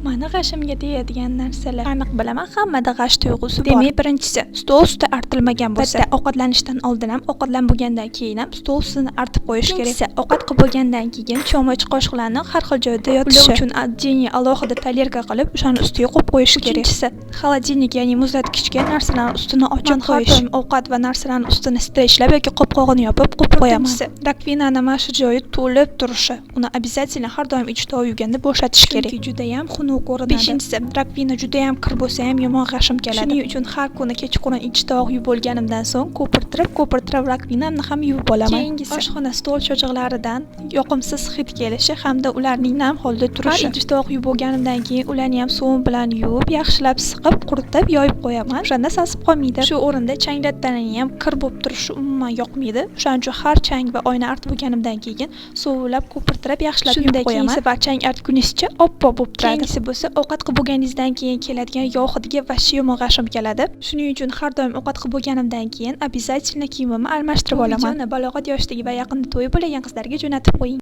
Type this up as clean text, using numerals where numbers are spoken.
Mani g'ashimga tegadigan narsalar. Aniq bilaman, hammada g'ash tuyg'usi bor. Demak, birinchisi, stol usti artilmagan bo'lsa, bitta ovqatlanishdan oldin ham, ovqatlanib bo'lgandan keyin ham stol ustini artib qo'yish kerak. Ikkinchisi, ovqat qilib bo'lgandan keyin cho'mich, qoshiqlarni har xil joyda yotishi. Bular uchun отдельно alohida talyerka qilib, o'shani ustiga qo'yib qo'yish kerak. Ikkinchisi, xolodilnik, ya'ni muzlatgichga narsalarni ustini ochib qo'yish. Ovqat va narsalarni ustini streichlab yoki qopqog'ini yopib qo'yib qo'yaman. Rakvinani mana shu joyi to'lib turishi. Uni обязательно har doim ichida yuvganda bo'shatish kerak. Chunki juda ham xunuk ko'rinadi. Beshinchisi, rakvina juda ham kir bo'lsa ham yomon g'ashim keladi. Shuning uchun har kuni kechqurun ichida yuvib bo'lganimdan so'ng ko'pirtirib rakvinamni ham yuvib olaman. Keyingisi, oshxona stol cho'chig'laridan yoqimsiz hid kelishi hamda ularning nam holda turishi. Har ichida yuvib bo'lganimdan keyin ularni ham suv bilan yuvib, yaxshilab siqib, quritib, yoyib qo'yaman. O'shanda sasib qolmaydi. Shu o'rinda changlatdaning ham kir bo'lib turishi umuman yoqmaydi. Shuning uchun har chang va oyna artib bo'lganimdan keyin suvlab ko'pirtirib, yaxshilab yuvib qo'yaman. Va chang artgunizcha oppoq bo'lib turadi. Keyingisi bo'lsa, ovqat qilib bo'lganingizdan keyin keladigan yog' hidiga vashshi yomon g'ashim keladi. Shuning uchun har doim ovqat qilib bo'lganimdan keyin обязательно kiyimimni almashtirib olaman. Balog'at yoshidagi va yaqinda to'yi bo'lgan qizlarga jo'natib qo'ying.